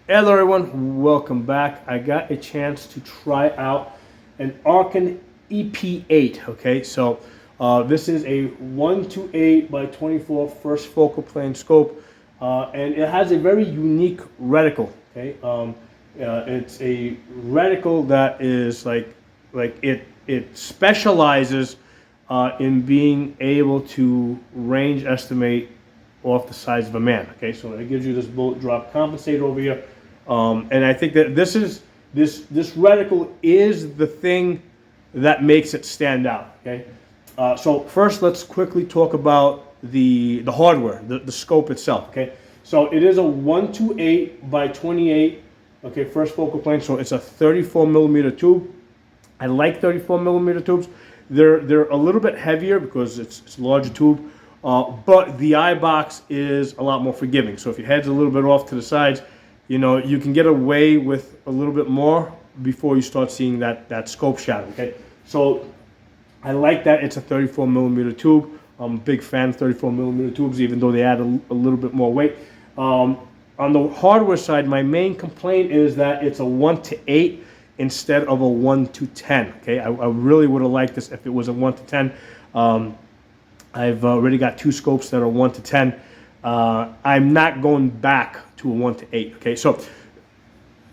Hello everyone, welcome back. I got a chance to try out an Arken EP-8, okay? So this is a 1:8 by 24 first focal plane scope, and it has a very unique reticle, okay? It's a reticle that is it specializes in being able to range estimate off the size of a man. Okay, so it gives you this bullet drop compensator over here, and I think that this reticle is the thing that makes it stand out. Okay, so first let's quickly talk about the hardware, the scope itself. Okay, so it is a 1:8 by 28. Okay, first focal plane. So it's a 34 millimeter tube. I like 34 millimeter tubes. They're a little bit heavier because it's a larger tube. But the eye box is a lot more forgiving. So if your head's a little bit off to the sides, you know, you can get away with a little bit more before you start seeing that scope shadow, okay? So I like that it's a 34 millimeter tube. I'm a big fan of 34 millimeter tubes, even though they add a little bit more weight. On the hardware side, my main complaint is that it's a 1:8 instead of a 1:10, okay? I really would have liked this if it was a 1:10. I've already got two scopes that are 1:10. I'm not going back to a 1:8. Okay, so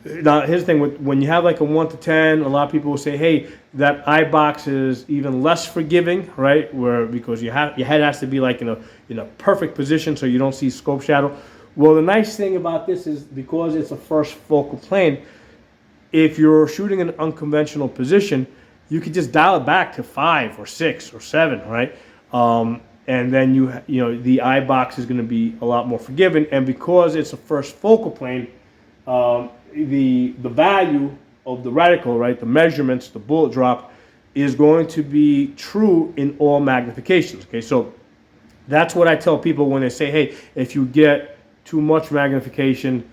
now here's the thing: when you have like a 1:10, a lot of people will say, "Hey, that eye box is even less forgiving, right?" Because your head has to be like in a perfect position so you don't see scope shadow. Well, the nice thing about this is because it's a first focal plane, if you're shooting in an unconventional position, you could just dial it back to 5 or 6 or 7, right? And then you know the eye box is going to be a lot more forgiving, and because it's a first focal plane, the value of the reticle, right, the measurements, the bullet drop, is going to be true in all magnifications. Okay, so that's what I tell people when they say, hey, if you get too much magnification,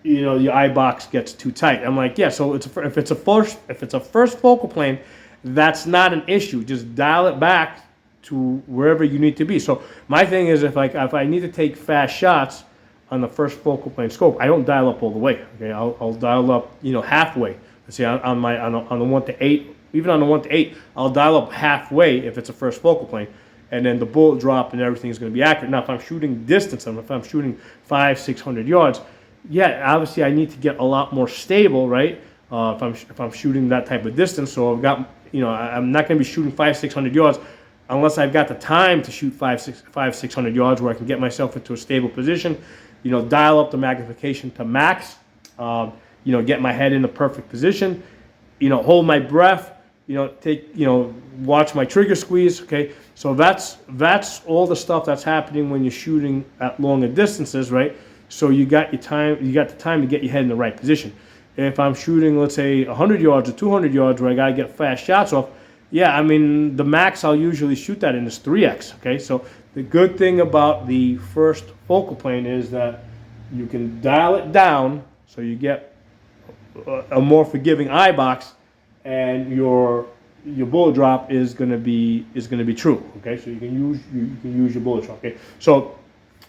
you know, the eye box gets too tight. I'm like, yeah, so if it's a first focal plane, that's not an issue. Just dial it back to wherever you need to be. So my thing is, if I need to take fast shots on the first focal plane scope, I don't dial up all the way. Okay, I'll dial up, you know, halfway. Let's see, on the 1:8, even on the 1:8, I'll dial up halfway if it's a first focal plane, and then the bullet drop and everything is going to be accurate. Now, if I'm shooting distance, if I'm shooting 500-600 yards, yeah, obviously I need to get a lot more stable, right? If I'm shooting that type of distance, so I've got, you know, I'm not going to be shooting 500-600 yards unless I've got the time to shoot 500-600 yards where I can get myself into a stable position, you know, dial up the magnification to max, you know, get my head in the perfect position, you know, hold my breath, you know, watch my trigger squeeze, okay? So that's all the stuff that's happening when you're shooting at longer distances, right? So you got the time to get your head in the right position. If I'm shooting, let's say 100 yards or 200 yards where I gotta get fast shots off, yeah, I mean, the max I'll usually shoot that in is 3x, okay? So the good thing about the first focal plane is that you can dial it down so you get a more forgiving eye box, and your bullet drop is gonna be true, okay? So you can use your bullet drop, okay? So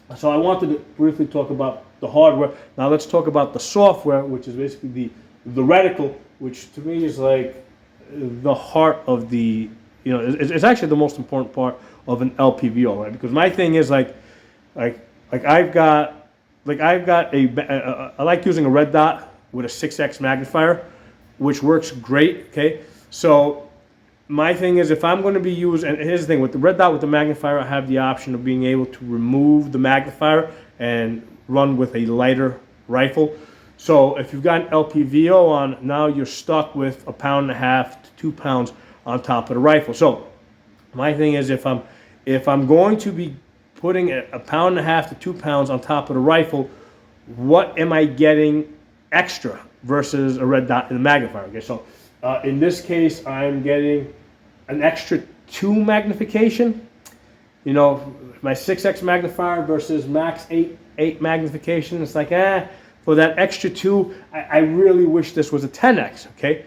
I wanted to briefly talk about the hardware. Now let's talk about the software, which is basically the reticle, which to me is like the heart of the, you know, it's actually the most important part of an LPVO, right? Because my thing is like I've got I like using a red dot with a 6x magnifier, which works great. Okay, so my thing is, if I'm going to be using, and here's the thing, with the red dot with the magnifier, I have the option of being able to remove the magnifier and run with a lighter rifle. So if you've got an LPVO on, now you're stuck with 1.5 to 2 pounds on top of the rifle. So my thing is, if I'm going to be putting 1.5 to 2 pounds on top of the rifle, what am I getting extra versus a red dot in the magnifier? Okay, so in this case, I'm getting an extra 2 magnification. You know, my 6x magnifier versus max 8 magnification. It's like, for that extra 2, I really wish this was a 10x. Okay,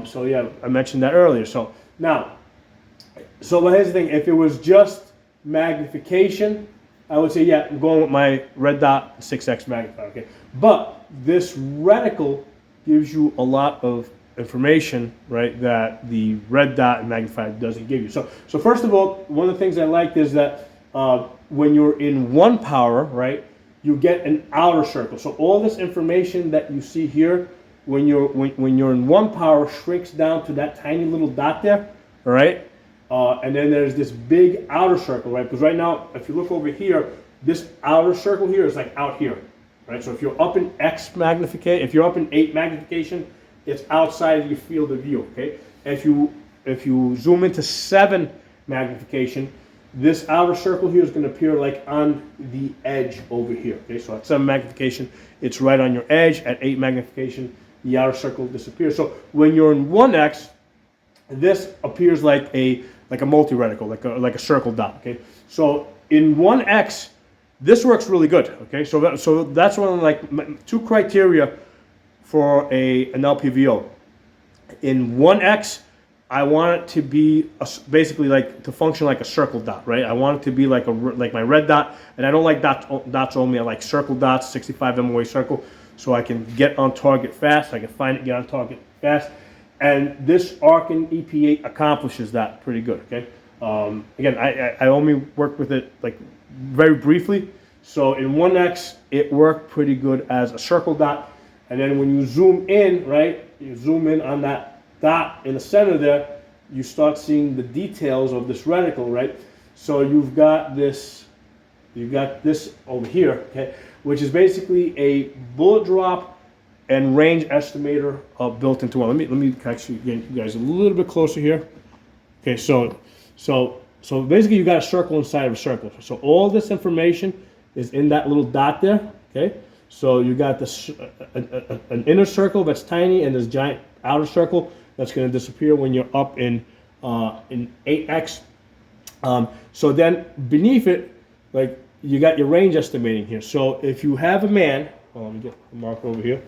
so yeah, I mentioned that earlier. So now, here's the thing: if it was just magnification, I would say, yeah, I'm going with my red dot 6x magnifier, okay? But this reticle gives you a lot of information, right, that the red dot and magnifier doesn't give you. So first of all, one of the things I liked is that when you're in one power, right, you get an outer circle. So all this information that you see here, when you're in one power, shrinks down to that tiny little dot there, all right? And then there's this big outer circle, right? Because right now, if you look over here, this outer circle here is like out here, right? So if you're up in X magnification, if you're up in 8 magnification, it's outside of your field of view, okay? If you zoom into 7 magnification, this outer circle here is going to appear like on the edge over here, okay? So at 7 magnification, it's right on your edge. At 8 magnification, the outer circle disappears. So when you're in 1x, this appears like a multi-reticle, like a circle dot, okay? So in 1x, this works really good, okay? So that's one of like 2 criteria for an LPVO. In 1x, I want it to be basically like to function like a circle dot, right? I want it to be like my red dot, and I don't like dots only. I like circle dots, 65 MOA circle, so I can get on target fast. I can find it, get on target fast, and this Arken EP-8 accomplishes that pretty good. Okay. Again, I only worked with it like very briefly, so in 1x it worked pretty good as a circle dot, and then when you zoom in, right, you zoom in on that dot in the center there, you start seeing the details of this reticle, right? So you've got this over here, okay, which is basically a bullet drop and range estimator built into one. Let me actually get you guys a little bit closer here. Okay, so basically you got a circle inside of a circle. So all this information is in that little dot there, okay? So you got this an inner circle that's tiny and this giant outer circle that's going to disappear when you're up in 8x. So then beneath it, like you got your range estimating here. So if you have a man, let me get a marker over here,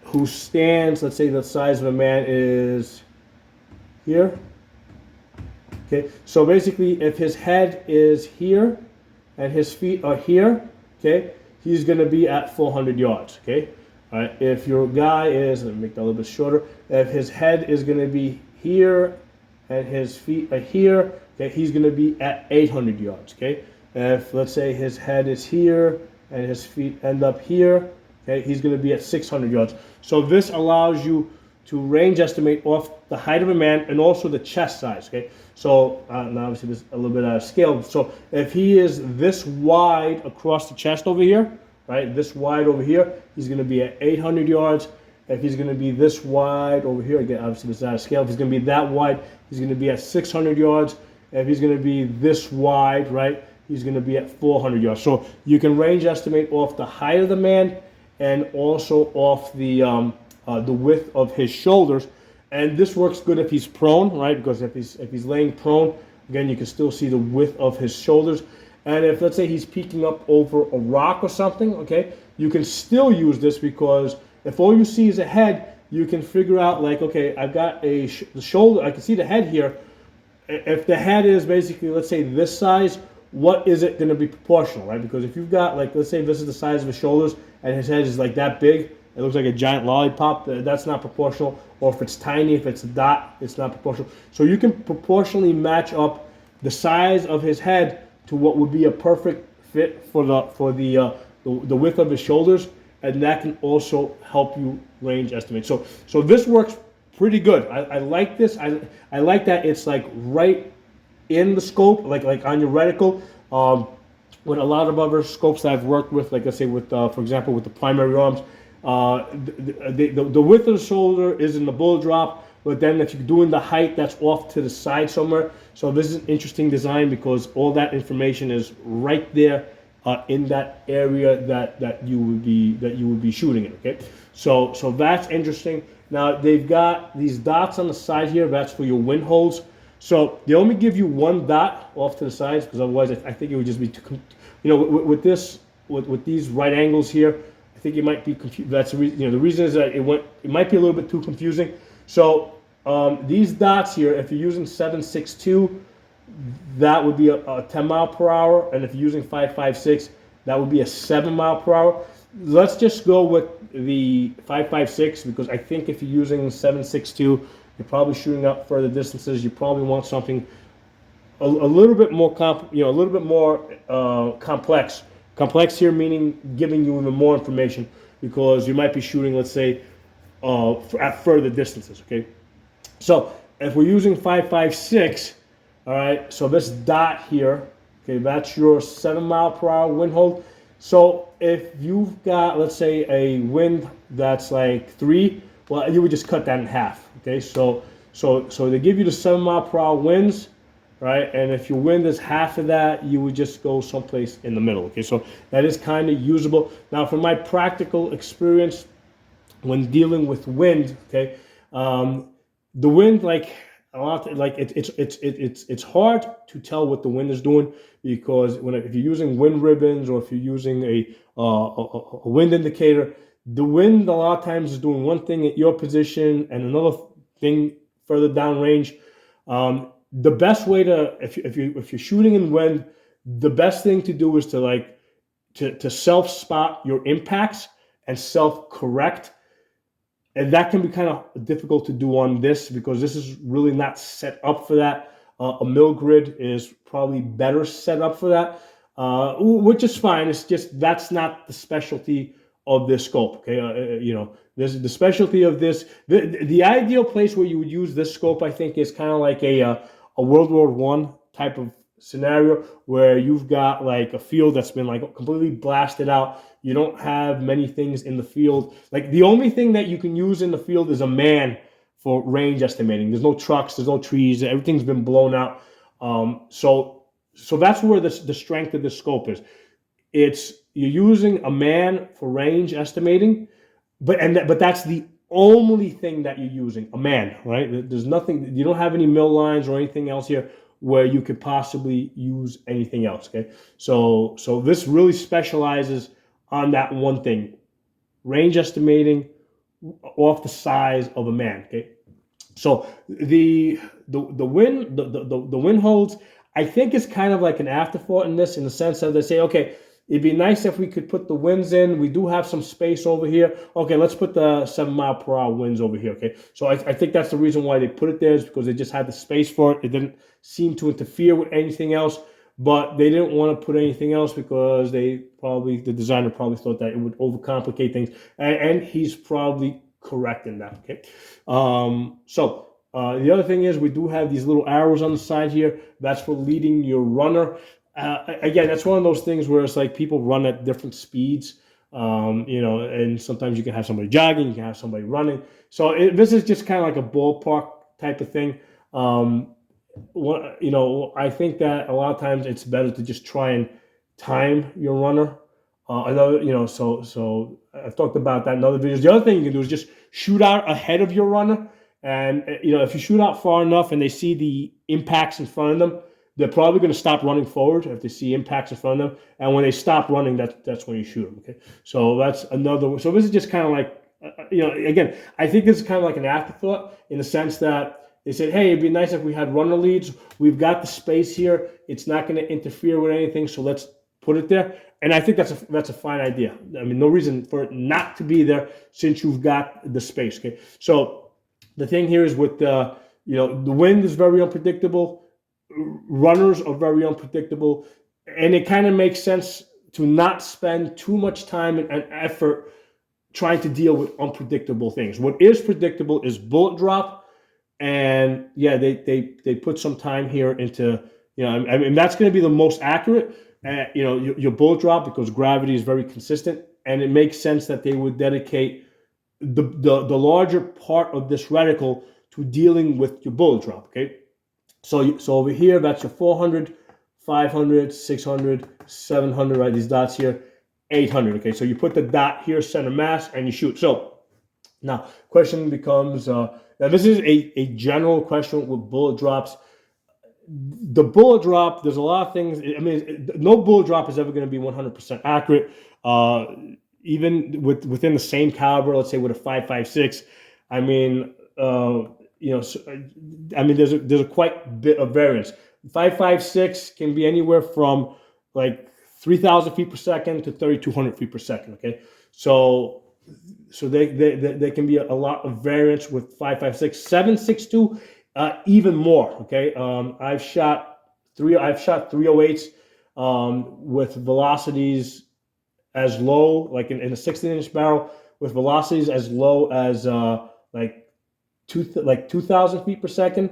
who stands, let's say the size of a man is here. Okay, so basically if his head is here and his feet are here, okay, he's going to be at 400 yards, okay? All right, if your guy is, let me make that a little bit shorter, if his head is going to be here and his feet are here, okay, he's going to be at 800 yards, okay? If, let's say, his head is here and his feet end up here, okay, he's going to be at 600 yards. So this allows you to range estimate off the height of a man and also the chest size, okay? So, now obviously this is a little bit out of scale. So if he is this wide across the chest over here, right, this wide over here, he's going to be at 800 yards. If he's going to be this wide over here, again, obviously this is out of scale. If he's going to be that wide, he's going to be at 600 yards. If he's going to be this wide, right, he's going to be at 400 yards. So you can range estimate off the height of the man and also off the width of his shoulders. And this works good if he's prone, right, because if he's laying prone, again, you can still see the width of his shoulders. And if, let's say, he's peeking up over a rock or something, okay, you can still use this because if all you see is a head, you can figure out, like, okay, I've got the shoulder, I can see the head here. If the head is basically, let's say, this size, what is it going to be proportional, right? Because if you've got, like, let's say this is the size of his shoulders and his head is like that big, it looks like a giant lollipop, that's not proportional. Or if it's tiny, if it's a dot, it's not proportional. So you can proportionally match up the size of his head to what would be a perfect fit for the width of his shoulders, and that can also help you range estimate. So this works pretty good. I like this. I like that it's like right in the scope, like on your reticle. With a lot of other scopes that I've worked with, like I say with for example with the primary arms, the width of the shoulder is in the bullet drop. But then if you're doing the height, that's off to the side somewhere. So this is an interesting design because all that information is right there in that area that you would be shooting it. Okay, so that's interesting. Now they've got these dots on the side here. That's for your wind holes. So they only give you one dot off to the sides because otherwise I think it would just be too, with these right angles here. I think it might be confused. That's the reason. The reason is that it might be a little bit too confusing. So these dots here, if you're using 7.62, that would be a 10 mile per hour. And if you're using 5.56, that would be a 7 mile per hour. Let's just go with the 5.56 because I think if you're using 7.62, you're probably shooting up further distances. You probably want something a little bit more complex. Complex here meaning giving you even more information because you might be shooting, let's say, at further distances. Okay, so if we're using 5.56, all right. So this dot here, okay, that's your 7 mile per hour wind hold. So if you've got, let's say, a wind that's like 3, well, you would just cut that in half. Okay, so they give you the 7 mile per hour winds, right? And if your wind is half of that, you would just go someplace in the middle. Okay, so that is kind of usable. Now, from my practical experience when dealing with wind, okay, the wind, like a lot, like it's hard to tell what the wind is doing because if you're using wind ribbons or if you're using a wind indicator, the wind a lot of times is doing one thing at your position and another thing further downrange. The best way to if you're shooting in wind, the best thing to do is to self spot your impacts and self correct. And that can be kind of difficult to do on this because this is really not set up for that. A mill grid is probably better set up for that, which is fine. It's just that's not the specialty of this scope. Okay, this is the specialty of this. The ideal place where you would use this scope, I think, is kind of like a World War I type of scenario where you've got like a field that's been like completely blasted out. You don't have many things in the field. Like the only thing that you can use in the field is a man for range estimating. There's no trucks, there's no trees, everything's been blown out. So that's where the strength of the scope is. You're using a man for range estimating, but that's the only thing that you're using, a man, right? There's nothing, you don't have any mill lines or anything else here where you could possibly use anything else, okay? So this really specializes on that one thing, range estimating off the size of a man, okay? So the wind holds, I think is kind of like an afterthought in this, in the sense that they say, okay, it'd be nice if we could put the winds in. We do have some space over here. Okay, let's put the 7 mile per hour winds over here. Okay, so I think that's the reason why they put it there, is because they just had the space for it. It didn't seem to interfere with anything else, but they didn't want to put anything else because the designer probably thought that it would overcomplicate things, and he's probably correct in that. Okay, the other thing is we do have these little arrows on the side here. That's for leading your runner. Again, that's one of those things where it's like people run at different speeds, and sometimes you can have somebody jogging, you can have somebody running. So this is just kind of like a ballpark type of thing. I think that a lot of times it's better to just try and time your runner. So I've talked about that in other videos. The other thing you can do is just shoot out ahead of your runner. And, if you shoot out far enough and they see the impacts in front of them, they're probably going to stop running forward if they see impacts in front of them. And when they stop running, that's when you shoot them. Okay, so that's another. So this is just kind of like, again, I think this is kind of like an afterthought in the sense that they said, hey, it'd be nice if we had runner leads. We've got the space here. It's not going to interfere with anything, so let's put it there. And I think that's a fine idea. I mean, no reason for it not to be there since you've got the space. Okay, so the thing here is with the wind is very unpredictable. Runners are very unpredictable, and it kind of makes sense to not spend too much time and effort trying to deal with unpredictable things. What is predictable is bullet drop, and they put some time here into that's going to be the most accurate. Your bullet drop, because gravity is very consistent, and it makes sense that they would dedicate the larger part of this reticle to dealing with your bullet drop. Okay. So over here, that's your 400, 500, 600, 700, right? These dots here, 800, okay? So you put the dot here, center mass, and you shoot. So now, question becomes, now this is a general question with bullet drops. The bullet drop, there's a lot of things. I mean, no bullet drop is ever going to be 100% accurate. Even within the same caliber, let's say with a 5.56, I mean, there's a quite bit of variance. 5.56 can be anywhere from like 3,000 feet per second to 3,200 feet per second. Okay, so they can be a lot of variance with 5.56, 7.62, even more. Okay, I've shot 308s with velocities as low, like in a 16-inch barrel, with velocities as low as like 2,000 feet per second,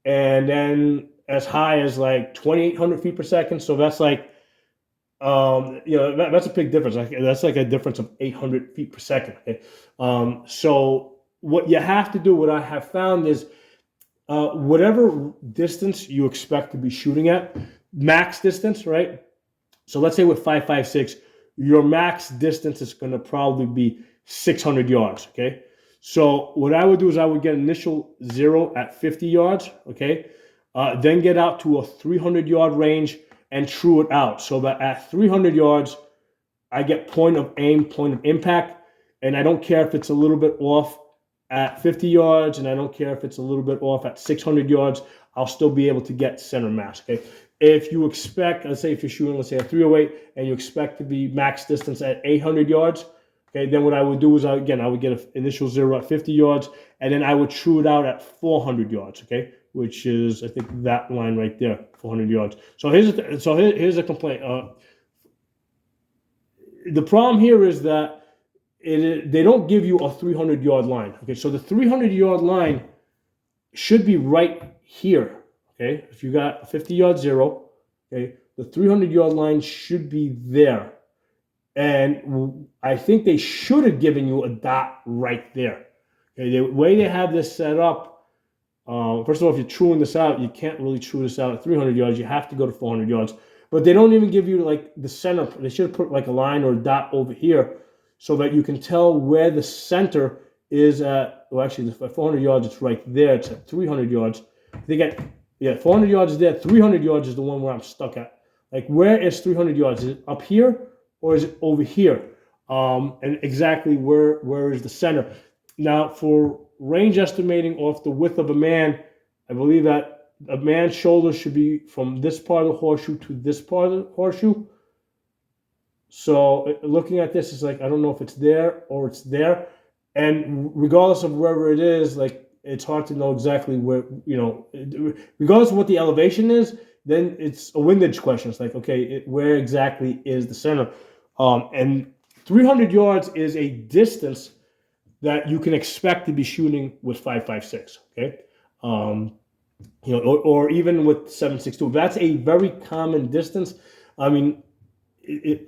and then as high as like 2,800 feet per second. So that's like that's a big difference. That's like a difference of 800 feet per second. Okay? So what you have to do, what I have found is whatever distance you expect to be shooting at, max distance, right? So let's say with 5.56, your max distance is going to probably be 600 yards. Okay. So what I would do is I would get initial zero at 50 yards. Okay. Then get out to a 300-yard range and true it out. So that at 300 yards, I get point of aim, point of impact. And I don't care if it's a little bit off at 50 yards, and I don't care if it's a little bit off at 600 yards. I'll still be able to get center mass. Okay. If you expect, let's say if you're shooting, let's say a 308, and you expect to be max distance at 800 yards, okay, then what I would do is, I would get an initial zero at 50 yards, and then I would true it out at 400 yards, okay, which is, I think, that line right there, 400 yards. So here's a complaint. The problem here is that they don't give you a 300-yard line, okay? So the 300-yard line should be right here. Okay, if you got a 50-yard zero, okay, the 300-yard line should be there. And I think they should have given you a dot right there. Okay, the way they have this set up, first of all, if you're truing this out, you can't really true this out at 300 yards. You have to go to 400 yards. But they don't even give you like the center. They should have put like a line or a dot over here so that you can tell where the center is at. Well, actually, the 400 yards, it's right there. It's at 300 yards. They get... Yeah, 400 yards is there. 300 yards is the one where I'm stuck at. Like, where is 300 yards? Is it up here or is it over here? And exactly where is the center? Now, for range estimating off the width of a man, I believe that a man's shoulder should be from this part of the horseshoe to this part of the horseshoe. So looking at this, it's like, I don't know if it's there or it's there. And regardless of wherever it is, like, it's hard to know exactly where, regardless of what the elevation is, then it's a windage question. It's like, okay, where exactly is the center? And 300 yards is a distance that you can expect to be shooting with 5.56, okay? Or even with 7.62. That's a very common distance. I mean,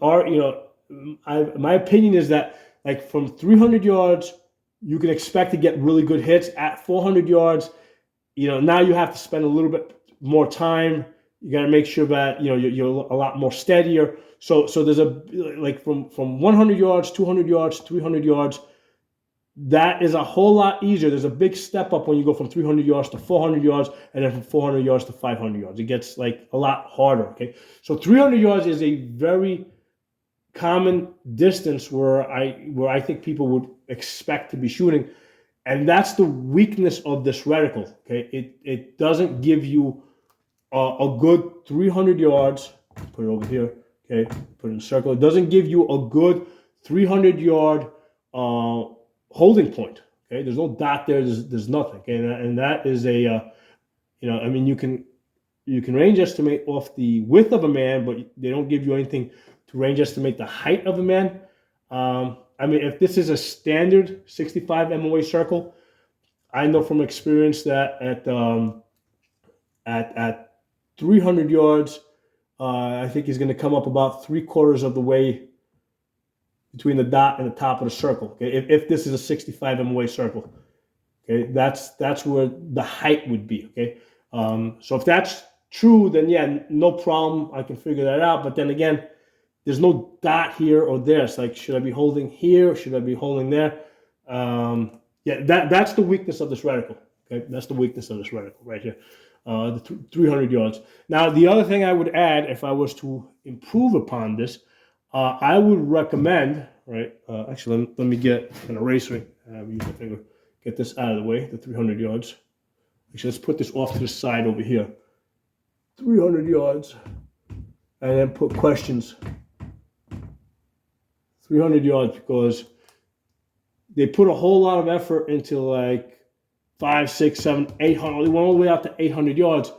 my opinion is that, like, from 300 yards, you can expect to get really good hits. At 400 yards, now you have to spend a little bit more time. You got to make sure that you're a lot more steadier. So there's from 100 yards, 200 yards, 300 yards. That is a whole lot easier. There's a big step up when you go from 300 yards to 400 yards, and then from 400 yards to 500 yards. It gets like a lot harder. Okay, so 300 yards is a very common distance where I think people would expect to be shooting, and that's the weakness of this reticle. Okay, it doesn't give you a good 300 yards. Put it over here. Okay, put it in a circle. It doesn't give you a good 300-yard holding point. Okay, there's no dot there. There's nothing. Okay, and that is a I mean, you can range estimate off the width of a man, but they don't give you anything to range estimate the height of a man. I mean, if this is a standard 65 MOA circle, I know from experience that at 300 yards, I think he's going to come up about 3/4 of the way between the dot and the top of the circle. Okay, if this is a 65 MOA circle, okay, that's where the height would be. Okay, so if that's true, then yeah, no problem. I can figure that out. But then again, there's no dot here or there. It's like, should I be holding here? Should I be holding there? Yeah, that's the weakness of this reticle. Okay, that's the weakness of this reticle right here. The 300 yards. Now, the other thing I would add, if I was to improve upon this, I would recommend, right? Actually, let me get an eraser. Use my finger. Get this out of the way. The 300 yards. Actually, let's put this off to the side over here. 300 yards, and then put questions. 300 yards, because they put a whole lot of effort into like 5, 6, 7, 800. They went all the way out to 800 yards,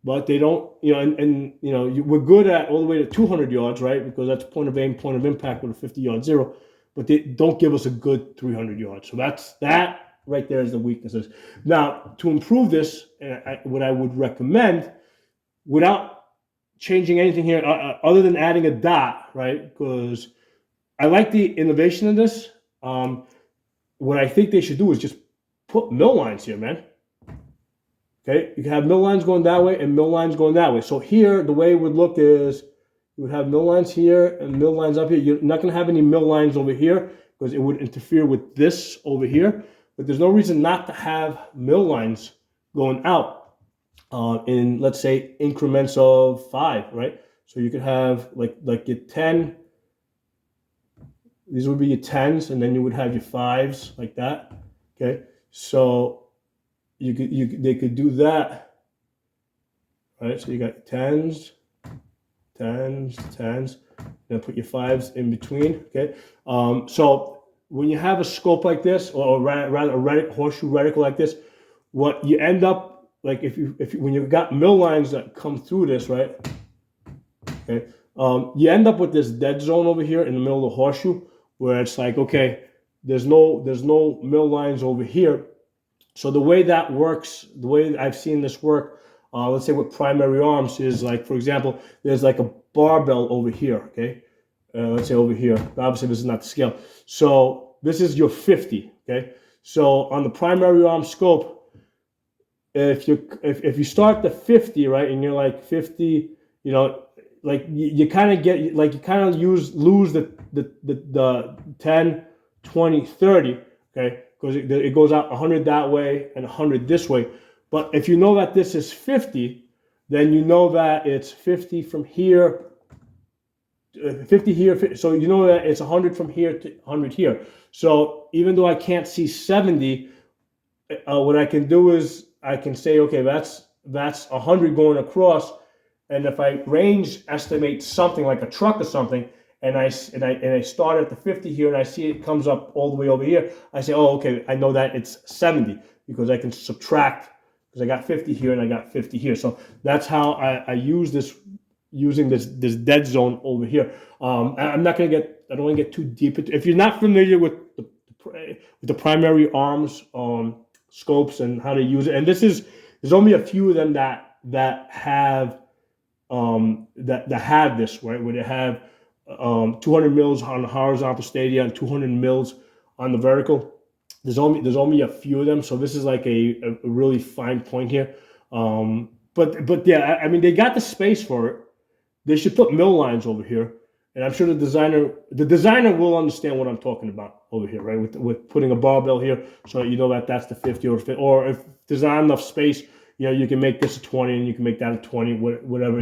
but they don't, and we're good at all the way to 200 yards, right? Because that's point of aim, point of impact with a 50-yard zero, but they don't give us a good 300 yards. So that right there is the weaknesses. Now, to improve this, what I would recommend, without changing anything here, other than adding a dot, right? Because I like the innovation in this. What I think they should do is just put mill lines here, man. Okay, you can have mill lines going that way and mill lines going that way. So here, the way it would look is you would have mill lines here and mill lines up here. You're not going to have any mill lines over here because it would interfere with this over here. But there's no reason not to have mill lines going out in, let's say, increments of 5, right? So you could have like your 10. These would be your 10s, and then you would have your 5s like that. Okay, so they could do that, right? So you got 10s, 10s, 10s, then put your 5s in between. Okay, so when you have a scope like this, or rather a horseshoe reticle like this, what you end up like when you've got mill lines that come through this, right? Okay, you end up with this dead zone over here in the middle of the horseshoe, where it's like, okay, there's no mill lines over here. So the way that works, the way I've seen this work, let's say with primary arms, is like, for example, there's like a barbell over here, okay? Let's say over here. Obviously, this is not the scale. So this is your 50, okay? So on the primary arm scope, if you start the 50, right, and you're like 50, like you kind of get, like you kind of lose the 10, 20, 30, okay? Because it goes out 100 that way and 100 this way. But if you know that this is 50, then you know that it's 50 from here, 50 here. So you know that it's 100 from here to 100 here. So even though I can't see 70, what I can do is I can say, okay, that's 100 going across. And if I range estimate something like a truck or something, and I start at the 50 here, and I see it comes up all the way over here, I say, oh, okay, I know that it's 70 because I can subtract, because I got 50 here and I got 50 here. So that's how I use this, using this dead zone over here. I'm not going to get, I don't want to get too deep into. If you're not familiar with the primary arms scopes and how to use it, and there's only a few of them that have this, right, where they have 200 mils on the horizontal stadia and 200 mils on the vertical. There's only a few of them, so this is like a really fine point here. But yeah, I mean, they got the space for it. They should put mill lines over here, and I'm sure the designer will understand what I'm talking about over here, right? With putting a barbell here, so that you know that that's the 50 or if there's not enough space, you can make this a 20 and you can make that a 20, whatever,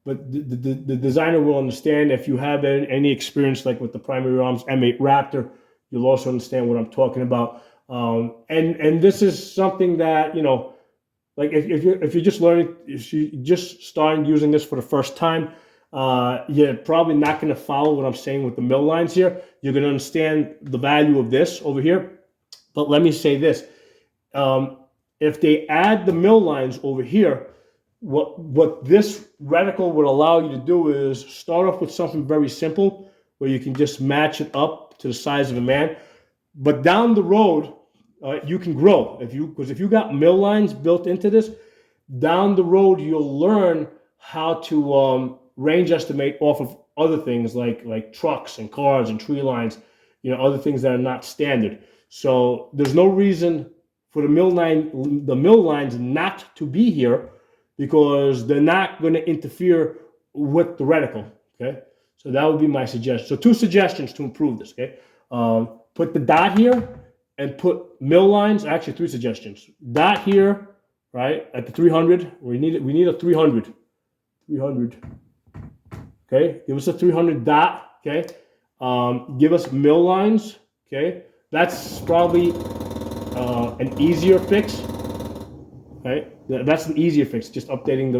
But the designer will understand. If you have any experience, like with the primary arms M8 Raptor, you'll also understand what I'm talking about. And this is something that, like if you're just learning, if you're just starting using this for the first time, you're probably not going to follow what I'm saying with the mill lines here. You're going to understand the value of this over here. But let me say this. If they add the mill lines over here, what this reticle would allow you to do is start off with something very simple where you can just match it up to the size of a man. But down the road, you can grow. Because if you got mill lines built into this, down the road you'll learn how to range estimate off of other things like trucks and cars and tree lines, other things that are not standard. So there's no reason for the mill lines not to be here, because they're not going to interfere with the reticle, okay? So that would be my suggestion. So 2 suggestions to improve this, okay? Put the dot here and put mill lines. Actually, 3 suggestions. Dot here, right, at the 300. We need a 300. 300. Okay, give us a 300 dot, okay? Give us mill lines, okay? That's probably an easier fix, right? That's an easier fix. Just updating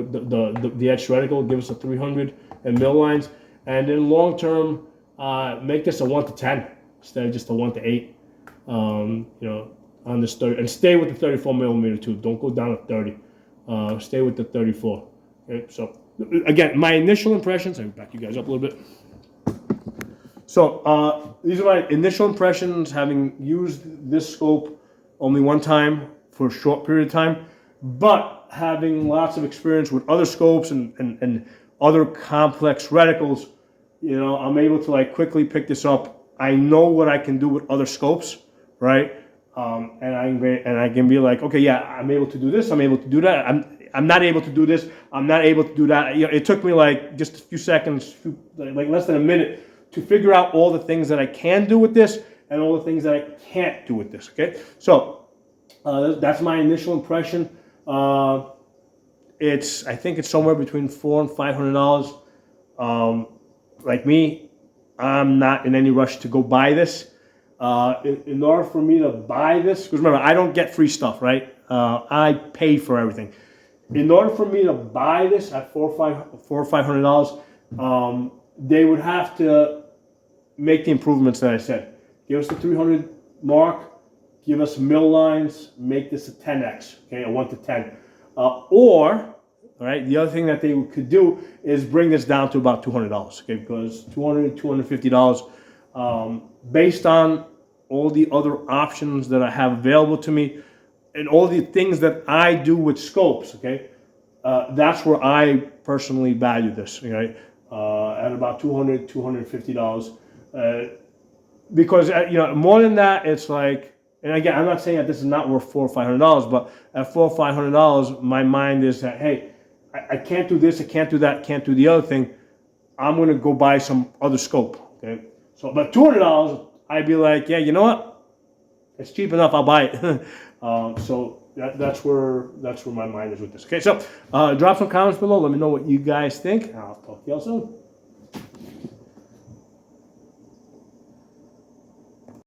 the edge reticle, give us a 300 and mill lines, and then long term, make this a 1 to 10 instead of just a 1 to 8. You know, on this 30, and stay with the 34 millimeter tube. Don't go down to 30. Stay with the 34. Okay, so again, my initial impressions. Let me back you guys up a little bit. So these are my initial impressions, having used this scope only one time for a short period of time, but having lots of experience with other scopes and other complex reticles. You know, I'm able to like quickly pick this up. I know what I can do with other scopes, right? And I can be like, okay, yeah, I'm able to do this. I'm able to do that. I'm not able to do this. I'm not able to do that. You know, it took me like just a few seconds, like less than a minute, to figure out all the things that I can do with this and all the things that I can't do with this. Okay, so that's my initial impression. I think it's somewhere between $400 and $500. Like me, I'm not in any rush to go buy this. In order for me to buy this, because remember, I don't get free stuff, right? I pay for everything. In order for me to buy this at $400 or $500, they would have to make the improvements that I said. Give us the 300 mark, give us mill lines, make this a 10x, okay, a 1 to 10. Or, all right, the other thing that they could do is bring this down to about $200, okay, because $200, $250, based on all the other options that I have available to me and all the things that I do with scopes, okay, that's where I personally value this, right, at about $200, $250. Because, you know, more than that, it's like, and again, I'm not saying that this is not worth $400 or $500, but at $400 or $500, my mind is that, hey, I can't do this, I can't do that, can't do the other thing. I'm going to go buy some other scope, okay? So, but $200, I'd be like, yeah, you know what? It's cheap enough, I'll buy it. So that's where my mind is with this. Okay, so drop some comments below. Let me know what you guys think. I'll talk to y'all soon.